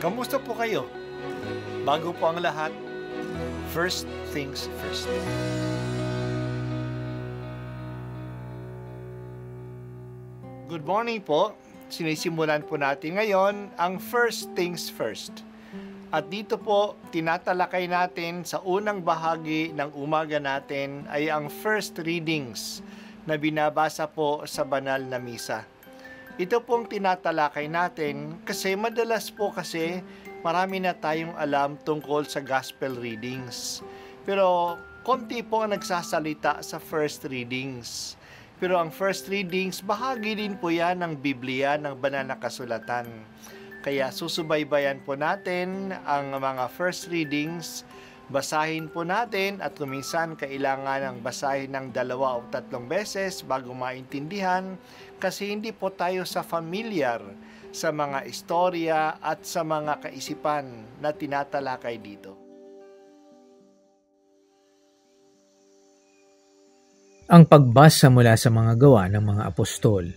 Kamusta po kayo? Bago po ang lahat, first things first. Good morning po. Sinisimulan po natin ngayon ang first things first. At dito po, tinatalakay natin sa unang bahagi ng umaga natin ay ang first readings na binabasa po sa banal na misa. Ito pong tinatalakay natin kasi madalas po kasi marami na tayong alam tungkol sa gospel readings. Pero konti po ang nagsasalita sa first readings. Pero ang first readings, bahagi din po yan ng Biblia, ng banal na kasulatan. Kaya susubaybayan po natin ang mga first readings. Basahin po natin at kuminsan kailangan ng basahin ng 2 o 3 beses bago maintindihan kasi hindi po tayo familiar sa mga istorya at sa mga kaisipan na tinatalakay dito. Ang pagbasa mula sa mga gawa ng mga apostol.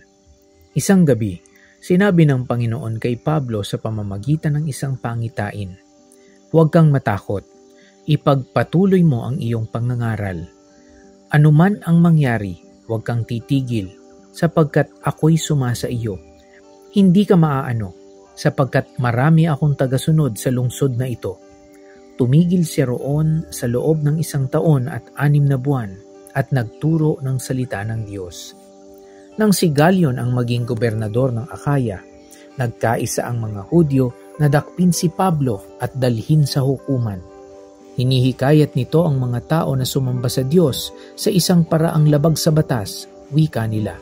Isang gabi, sinabi ng Panginoon kay Pablo sa pamamagitan ng isang pangitain, "Huwag kang matakot. Ipagpatuloy mo ang iyong pangangaral. Anuman ang mangyari, huwag kang titigil, sapagkat ako'y sumasa iyo. Hindi ka maaano, sapagkat marami akong tagasunod sa lungsod na ito." Tumigil siya roon sa loob ng 1 taon at 6 na buwan at nagturo ng salita ng Diyos. Nang si Galion ang maging gobernador ng Akaya, nagkaisa ang mga Hudyo na dakpin si Pablo at dalhin sa hukuman. Hinihikayat nito ang mga tao na sumamba sa Diyos sa isang paraang labag sa batas, wika nila.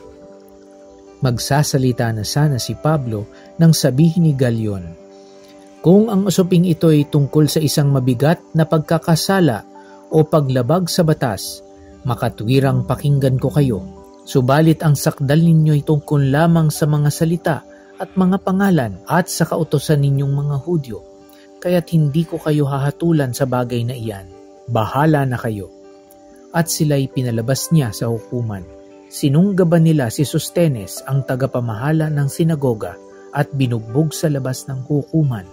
Magsasalita na sana si Pablo nang sabihin ni Galion, "Kung ang usaping ito ay tungkol sa isang mabigat na pagkakasala o paglabag sa batas, makatwirang pakinggan ko kayo. Subalit ang sakdal ninyo ay tungkol lamang sa mga salita at mga pangalan at sa kautosan ninyong mga Hudyo. Kaya't hindi ko kayo hahatulan sa bagay na iyan. Bahala na kayo." At sila'y pinalabas niya sa hukuman. Sinunggaban nila si Sostenes, ang tagapamahala ng sinagoga, at binugbog sa labas ng hukuman.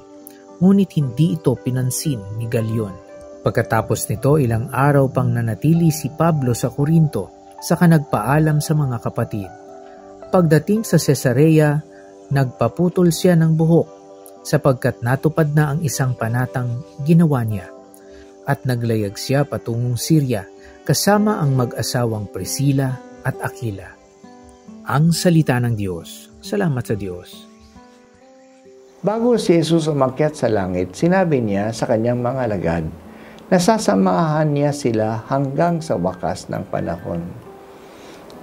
Ngunit hindi ito pinansin ni Galion. Pagkatapos nito, ilang araw pang nanatili si Pablo sa Corinto, saka nagpaalam sa mga kapatid. Pagdating sa Cesarea, nagpaputol siya ng buhok, sapagkat natupad na ang isang panatang ginawa niya, at naglayag siya patungong Syria kasama ang mag-asawang Priscilla at Aquila. Ang salita ng Diyos. Salamat sa Diyos. Bago si Jesus umakyat sa langit, sinabi niya sa kanyang mga alagad na sasamahan niya sila hanggang sa wakas ng panahon.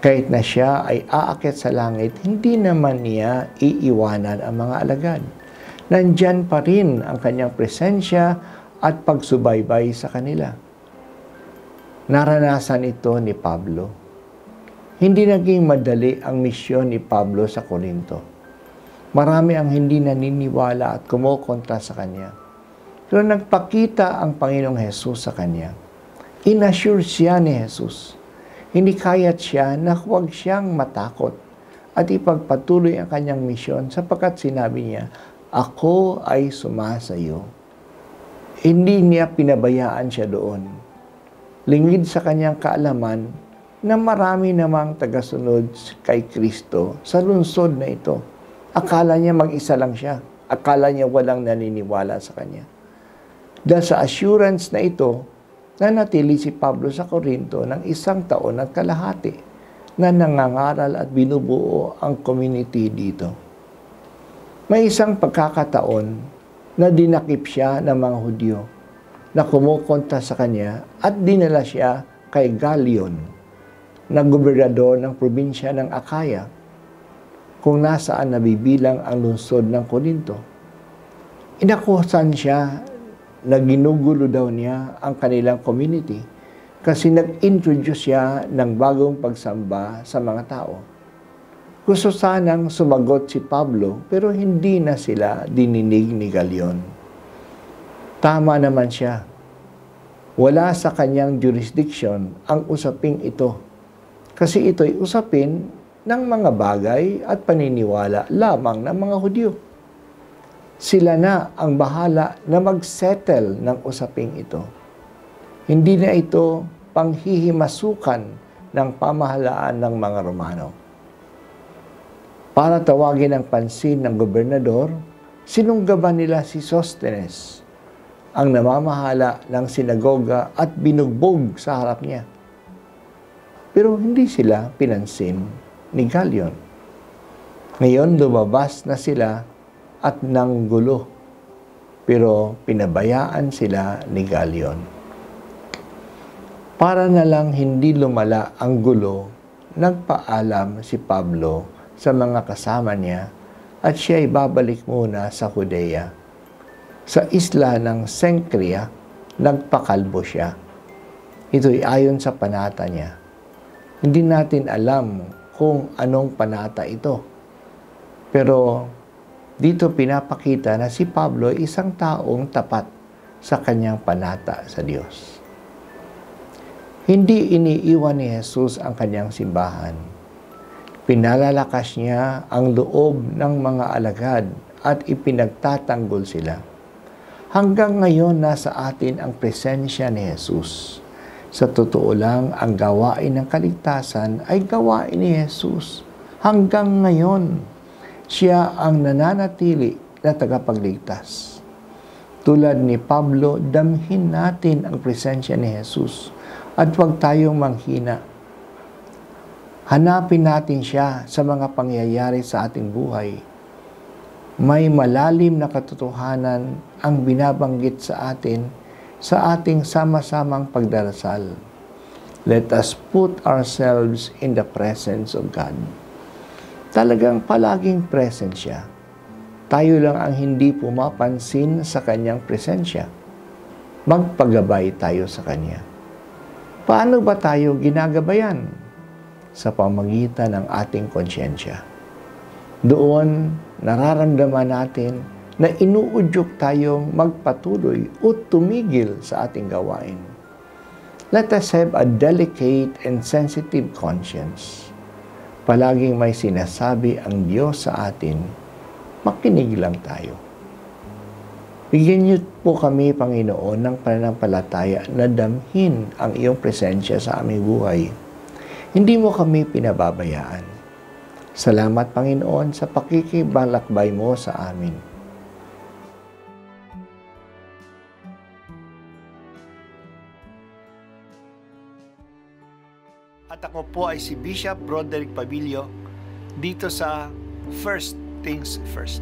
Kahit na siya ay aakyat sa langit, hindi naman niya iiwanan ang mga alagad. Nandyan pa rin ang kanyang presensya at pagsubaybay sa kanila. Naranasan ito ni Pablo. Hindi naging madali ang misyon ni Pablo sa Corinto. Marami ang hindi naniniwala at kumokontra sa kanya. Pero nagpakita ang Panginoong Jesus sa kanya. Inassure siya ni Jesus. Hindi kaya't siya na huwag siyang matakot at ipagpatuloy ang kanyang misyon sapagkat sinabi niya, "Ako ay sumasa iyo." Hindi niya pinabayaan siya doon. Lingid sa kanyang kaalaman na marami namang tagasunod kay Kristo sa lungsod na ito. Akala niya mag-isa lang siya. Akala niya walang naniniwala sa kanya. Dahil sa assurance na ito, nanatili si Pablo sa Corinto ng 1 taon at kalahati na nangangaral at binubuo ang community dito. May isang pagkakataon na dinakip siya ng mga Hudyo na kumukontra sa kanya at dinala siya kay Galion, na gobernador ng probinsya ng Akaya, kung nasaan nabibilang ang lungsod ng Corinto. Inakusan siya na ginugulo daw niya ang kanilang community kasi nag-introduce siya ng bagong pagsamba sa mga tao. Gusto sanang sumagot si Pablo pero hindi na sila dininig ni Galion. Tama naman siya. Wala sa kanyang jurisdiction ang usaping ito kasi ito'y usapin ng mga bagay at paniniwala lamang ng mga Hudyo. Sila na ang bahala na mag-settle ng usaping ito. Hindi na ito panghihimasukan ng pamahalaan ng mga Romano. Para tawagin ang pansin ng gobernador, sinunggaban nila si Sostenes, ang namamahala ng sinagoga, at binugbog sa harap niya. Pero hindi sila pinansin ni Galion. Ngayon lumabas na sila at nanggulo, pero pinabayaan sila ni Galion. Para na lang hindi lumala ang gulo, nagpaalam si Pablo sa mga kasama niya at siya ay babalik muna sa Judea. Sa isla ng Cencrea, nagpakalbo siya. Ito'y ayon sa panata niya. Hindi natin alam kung anong panata ito. Pero dito pinapakita na si Pablo ay isang taong tapat sa kanyang panata sa Diyos. Hindi iniiwan ni Jesus ang kanyang simbahan. Pinalalakas niya ang loob ng mga alagad at ipinagtatanggol sila. Hanggang ngayon nasa atin ang presensya ni Jesus. Sa totoo lang, ang gawain ng kaligtasan ay gawain ni Jesus. Hanggang ngayon, siya ang nananatili na tagapagligtas. Tulad ni Pablo, damhin natin ang presensya ni Jesus at huwag tayong manghina. Hanapin natin siya sa mga pangyayari sa ating buhay. May malalim na katotohanan ang binabanggit sa atin sa ating sama-samang pagdarasal. Let us put ourselves in the presence of God. Talagang palaging present siya. Tayo lang ang hindi pumapansin sa kanyang presensya. Magpagabay tayo sa kanya. Paano ba tayo ginagabayan? Sa pamagitan ng ating konsyensya. Doon, nararamdaman natin na inuudyok tayong magpatuloy o tumigil sa ating gawain. Let us have a delicate and sensitive conscience. Palaging may sinasabi ang Diyos sa atin, makinig lang tayo. Bigyan niyo po kami, Panginoon, ng pananampalataya na damhin ang iyong presensya sa aming buhay. Hindi mo kami pinababayaan. Salamat, Panginoon, sa pakikibalakbay mo sa amin. At ako po ay si Bishop Broderick Pabilio dito sa First Things First.